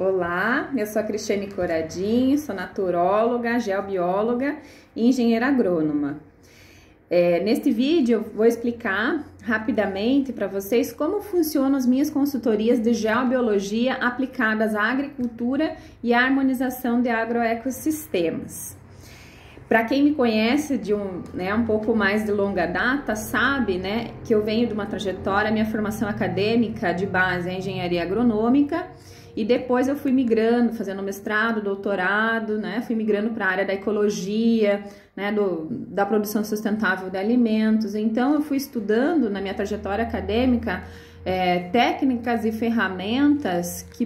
Olá, eu sou a Cristiane Coradinho, sou naturóloga, geobióloga e engenheira agrônoma. Neste vídeo eu vou explicar rapidamente para vocês como funcionam as minhas consultorias de geobiologia aplicadas à agricultura e à harmonização de agroecossistemas. Para quem me conhece de um pouco mais de longa data, sabe, que eu venho de uma trajetória, minha formação acadêmica de base é engenharia agronômica, e depois eu fui migrando, fazendo mestrado, doutorado, fui migrando para a área da ecologia, da produção sustentável de alimentos. Então eu fui estudando na minha trajetória acadêmica técnicas e ferramentas que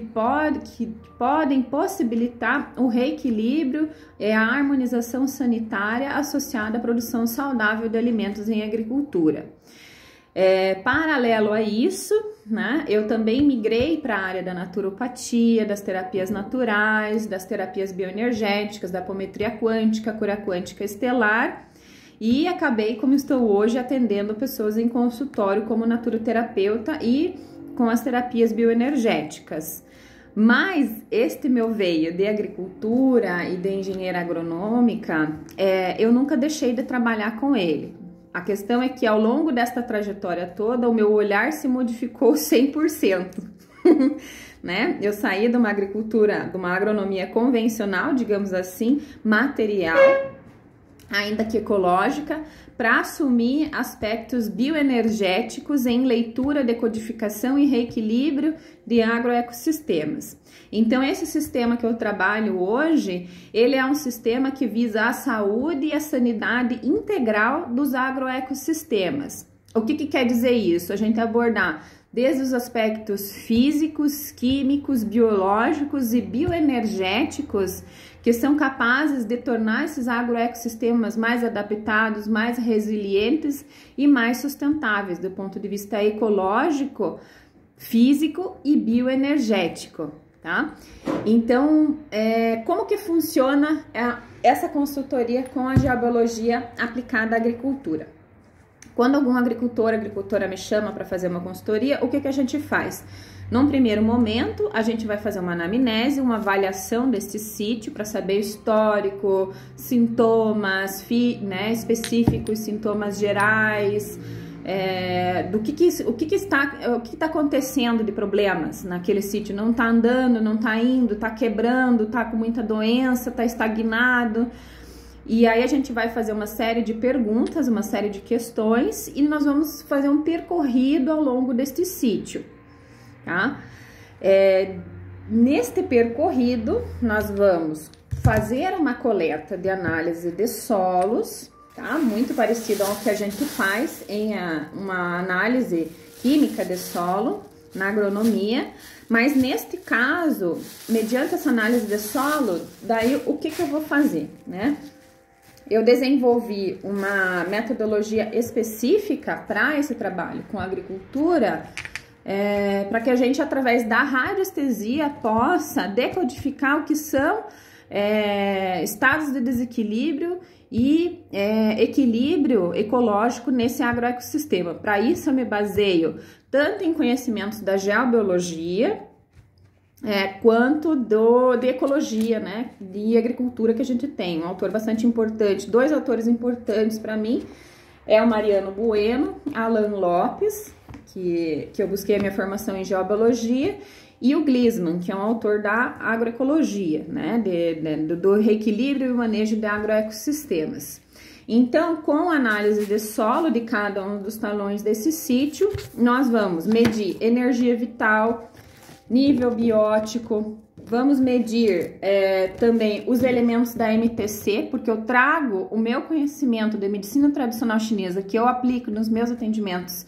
podem possibilitar o reequilíbrio e a harmonização sanitária associada à produção saudável de alimentos em agricultura. Paralelo a isso, eu também migrei para a área da naturopatia, das terapias naturais, das terapias bioenergéticas, da apometria quântica, cura quântica estelar, e acabei, como estou hoje, atendendo pessoas em consultório como naturoterapeuta e com as terapias bioenergéticas. Mas este meu veio de agricultura e de engenharia agronômica, eu nunca deixei de trabalhar com ele. A questão é que ao longo desta trajetória toda, o meu olhar se modificou 100%, Eu saí de uma agricultura, de uma agronomia convencional, digamos assim, material, ainda que ecológica, para assumir aspectos bioenergéticos em leitura, decodificação e reequilíbrio de agroecossistemas. Então, esse sistema que eu trabalho hoje, ele é um sistema que visa a saúde e a sanidade integral dos agroecossistemas. O que quer dizer isso? A gente abordar desde os aspectos físicos, químicos, biológicos e bioenergéticos que são capazes de tornar esses agroecossistemas mais adaptados, mais resilientes e mais sustentáveis do ponto de vista ecológico, físico e bioenergético, tá? Então, como que funciona essa consultoria com a geobiologia aplicada à agricultura? Quando algum agricultora me chama para fazer uma consultoria, o que a gente faz? Num primeiro momento, a gente vai fazer uma anamnese, uma avaliação desse sítio para saber o histórico, sintomas específicos, sintomas gerais, o que está acontecendo de problemas naquele sítio. Não está andando, não está indo, está quebrando, está com muita doença, está estagnado. E aí a gente vai fazer uma série de perguntas, uma série de questões, e nós vamos fazer um percorrido ao longo deste sítio, tá? Neste percorrido, nós vamos fazer uma coleta de análise de solos, tá? Muito parecido ao que a gente faz em uma análise química de solo na agronomia, mas neste caso, mediante essa análise de solo, daí o que eu vou fazer, Eu desenvolvi uma metodologia específica para esse trabalho com agricultura, para que a gente, através da radiestesia, possa decodificar o que são estados de desequilíbrio e equilíbrio ecológico nesse agroecossistema. Para isso, eu me baseio tanto em conhecimentos da geobiologia, quanto de ecologia, de agricultura que a gente tem. Um autor bastante importante, dois autores importantes para mim, é o Mariano Bueno, Alan Lopes, que eu busquei a minha formação em geobiologia, e o Gliessman, que é um autor da agroecologia, do reequilíbrio e manejo de agroecossistemas. Então, com a análise de solo de cada um dos talões desse sítio, nós vamos medir energia vital, nível biótico, vamos medir também os elementos da MTC, porque eu trago o meu conhecimento de medicina tradicional chinesa que eu aplico nos meus atendimentos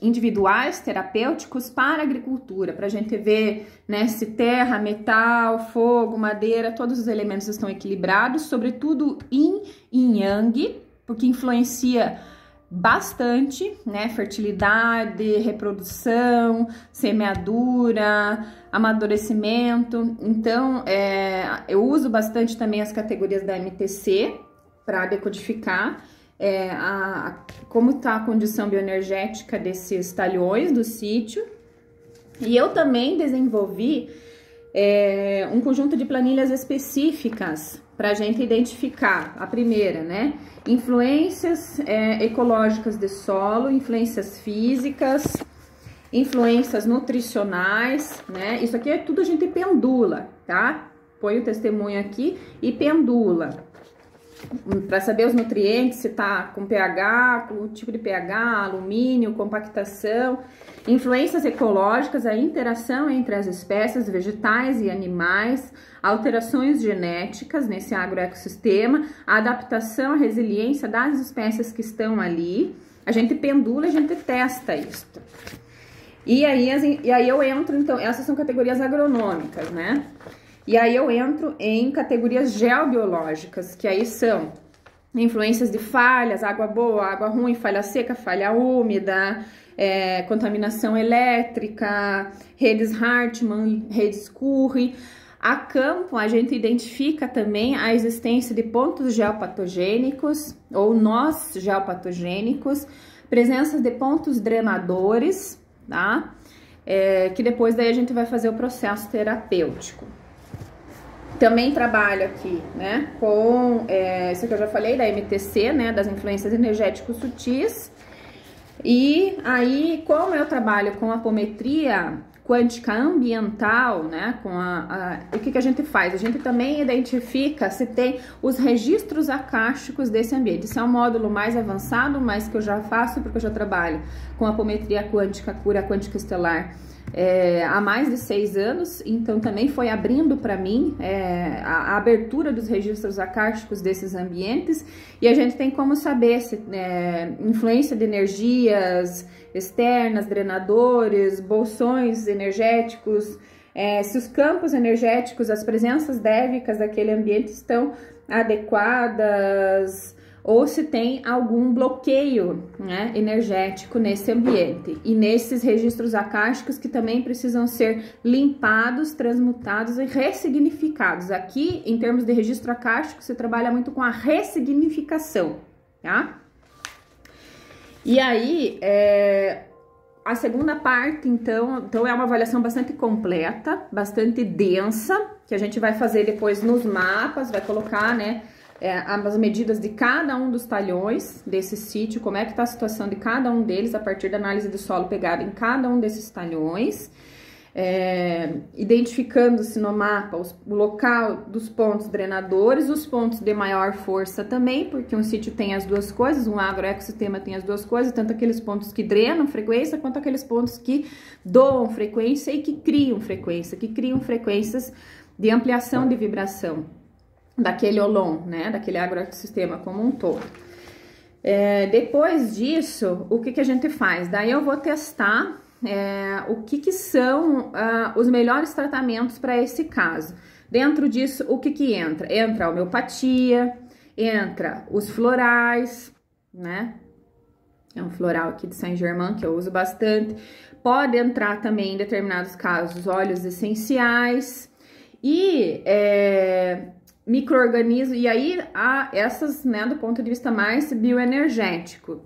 individuais, terapêuticos para a agricultura, para a gente ver se terra, metal, fogo, madeira, todos os elementos estão equilibrados, sobretudo Yin e Yang, porque influencia bastante, fertilidade, reprodução, semeadura, amadurecimento. Então, eu uso bastante também as categorias da MTC para decodificar como está a condição bioenergética desses talhões do sítio. E eu também desenvolvi um conjunto de planilhas específicas para a gente identificar. A primeira, né? Influências ecológicas de solo, influências físicas, influências nutricionais, né? Isso aqui é tudo a gente pendula, tá? Põe o testemunho aqui e pendula. Para saber os nutrientes, se tá com pH, com o tipo de pH, alumínio, compactação. Influências ecológicas, a interação entre as espécies vegetais e animais, alterações genéticas nesse agroecossistema, a adaptação, a resiliência das espécies que estão ali. A gente pendula, a gente testa isso. E aí eu entro, então, essas são categorias agronômicas, né? E aí eu entro em categorias geobiológicas, que aí são influências de falhas, água boa, água ruim, falha seca, falha úmida, contaminação elétrica, redes Hartmann, redes Curry. A campo, a gente identifica também a existência de pontos geopatogênicos ou nós geopatogênicos, presença de pontos drenadores, tá? Que depois daí a gente vai fazer o processo terapêutico. Também trabalho aqui, né, com isso que eu já falei, da MTC, né, das influências energéticos sutis. E aí, como eu trabalho com apometria quântica ambiental, né, o que a gente faz? A gente também identifica se tem os registros acásticos desse ambiente. Isso é um módulo mais avançado, mas que eu já faço porque eu já trabalho com apometria quântica, cura quântica estelar, há mais de 6 anos, então também foi abrindo para mim a abertura dos registros acásticos desses ambientes, e a gente tem como saber se influência de energias externas, drenadores, bolsões energéticos, se os campos energéticos, as presenças dévicas daquele ambiente estão adequadas, ou se tem algum bloqueio, né, energético nesse ambiente. E nesses registros acásticos que também precisam ser limpados, transmutados e ressignificados. Aqui, em termos de registro acástico, se trabalha muito com a ressignificação, tá? E aí, a segunda parte, então é uma avaliação bastante completa, bastante densa, que a gente vai fazer depois nos mapas, vai colocar, né, as medidas de cada um dos talhões desse sítio, como é que tá a situação de cada um deles, a partir da análise do solo pegada em cada um desses talhões, identificando-se no mapa o local dos pontos drenadores, os pontos de maior força também, porque um sítio tem as duas coisas, um agroecossistema tem as duas coisas, tanto aqueles pontos que drenam frequência, quanto aqueles pontos que doam frequência e que criam frequências de ampliação de vibração daquele holon, né, daquele agroecossistema como um todo. Depois disso, o que a gente faz? Daí eu vou testar o que são os melhores tratamentos para esse caso. Dentro disso, o que entra? Entra a homeopatia, entra os florais, né? É um floral aqui de Saint-Germain que eu uso bastante. Pode entrar também, em determinados casos, óleos essenciais e micro-organismos, e aí há essas, né, do ponto de vista mais bioenergético.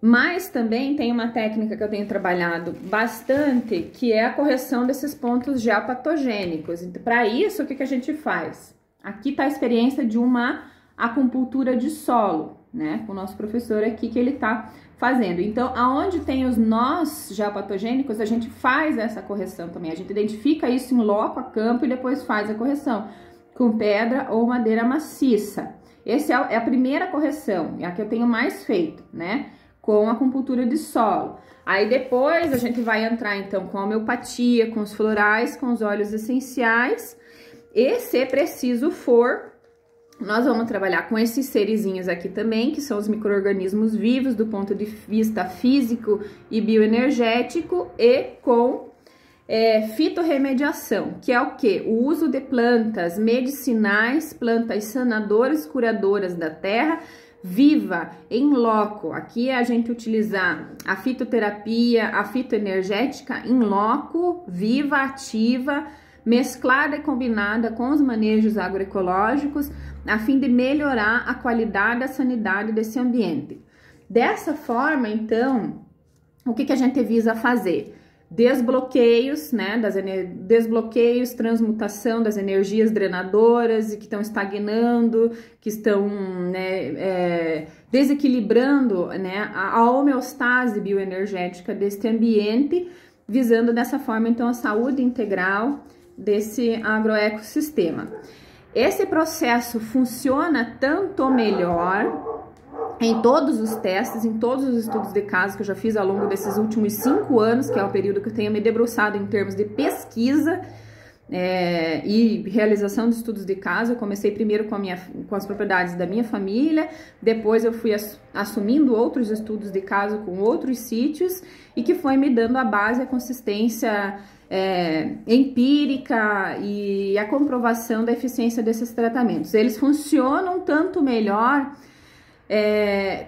Mas também tem uma técnica que eu tenho trabalhado bastante, que é a correção desses pontos geopatogênicos. Então, para isso, o que a gente faz? Aqui está a experiência de uma acupuntura de solo, né, com o nosso professor aqui, que ele está fazendo. Então, aonde tem os nós geopatogênicos, a gente faz essa correção também. A gente identifica isso em loco, a campo, e depois faz a correção com pedra ou madeira maciça. Essa é a primeira correção, é a que eu tenho mais feito, né? Com a acupuntura de solo. Aí depois a gente vai entrar então com a homeopatia, com os florais, com os óleos essenciais. E se preciso for, nós vamos trabalhar com esses serizinhos aqui também, que são os micro-organismos vivos do ponto de vista físico e bioenergético, e com fitorremediação, que é o que? O uso de plantas medicinais, plantas sanadoras, curadoras da terra, viva, em loco. Aqui é a gente utilizar a fitoterapia, a fitoenergética em loco, viva, ativa, mesclada e combinada com os manejos agroecológicos, a fim de melhorar a qualidade e a sanidade desse ambiente. Dessa forma, então, o que a gente visa fazer? desbloqueios, né, desbloqueios, transmutação das energias drenadoras e que estão estagnando, que estão, né, desequilibrando, né, a homeostase bioenergética deste ambiente, visando dessa forma, então, a saúde integral desse agroecossistema. Esse processo funciona tanto melhor em todos os testes, em todos os estudos de caso que eu já fiz ao longo desses últimos 5 anos, que é o período que eu tenho me debruçado em termos de pesquisa e realização de estudos de caso. Eu comecei primeiro com as propriedades da minha família, depois eu fui assumindo outros estudos de caso com outros sítios e que foi me dando a base, a consistência empírica e a comprovação da eficiência desses tratamentos. Eles funcionam tanto melhor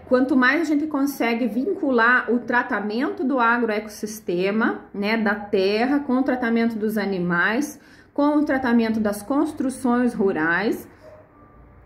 quanto mais a gente consegue vincular o tratamento do agroecossistema, né, da terra, com o tratamento dos animais, com o tratamento das construções rurais,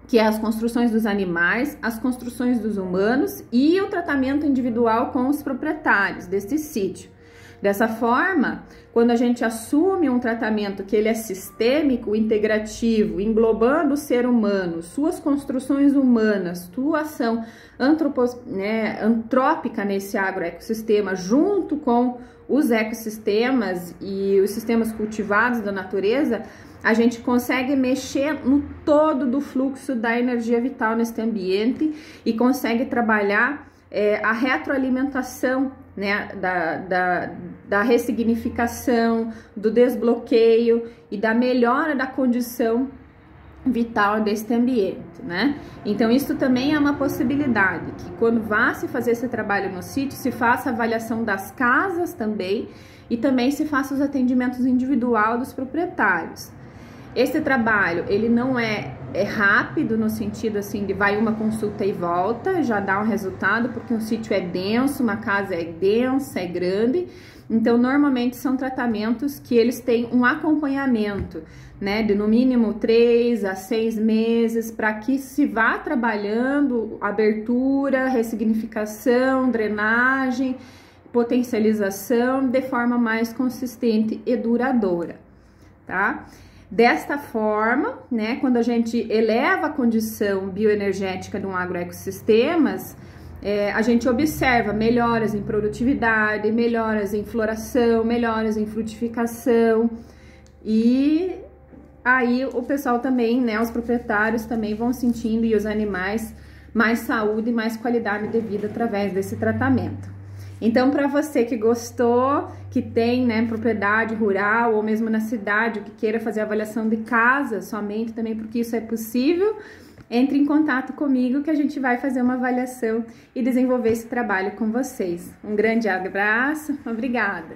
que é as construções dos animais, as construções dos humanos e o tratamento individual com os proprietários desse sítio. Dessa forma, quando a gente assume um tratamento que ele é sistêmico, integrativo, englobando o ser humano, suas construções humanas, sua ação antrópica nesse agroecossistema, junto com os ecossistemas e os sistemas cultivados da natureza, a gente consegue mexer no todo do fluxo da energia vital neste ambiente e consegue trabalhar a retroalimentação, né, da ressignificação, do desbloqueio e da melhora da condição vital deste ambiente, né? Então isso também é uma possibilidade, que quando vá se fazer esse trabalho no sítio, se faça a avaliação das casas também e também se faça os atendimentos individual dos proprietários. Esse trabalho, ele não é rápido no sentido assim de vai uma consulta e volta, já dá um resultado, porque um sítio é denso, uma casa é densa, é grande. Então, normalmente são tratamentos que eles têm um acompanhamento, né, de no mínimo 3 a 6 meses, para que se vá trabalhando abertura, ressignificação, drenagem, potencialização de forma mais consistente e duradoura, tá? Desta forma, né, quando a gente eleva a condição bioenergética de um agroecossistemas, a gente observa melhoras em produtividade, melhoras em floração, melhoras em frutificação, e aí o pessoal também, né, os proprietários também vão sentindo, e os animais, mais saúde e mais qualidade de vida através desse tratamento. Então, para você que gostou, que tem, né, propriedade rural ou mesmo na cidade, que queira fazer avaliação de casa somente também, porque isso é possível, entre em contato comigo que a gente vai fazer uma avaliação e desenvolver esse trabalho com vocês. Um grande abraço, obrigada!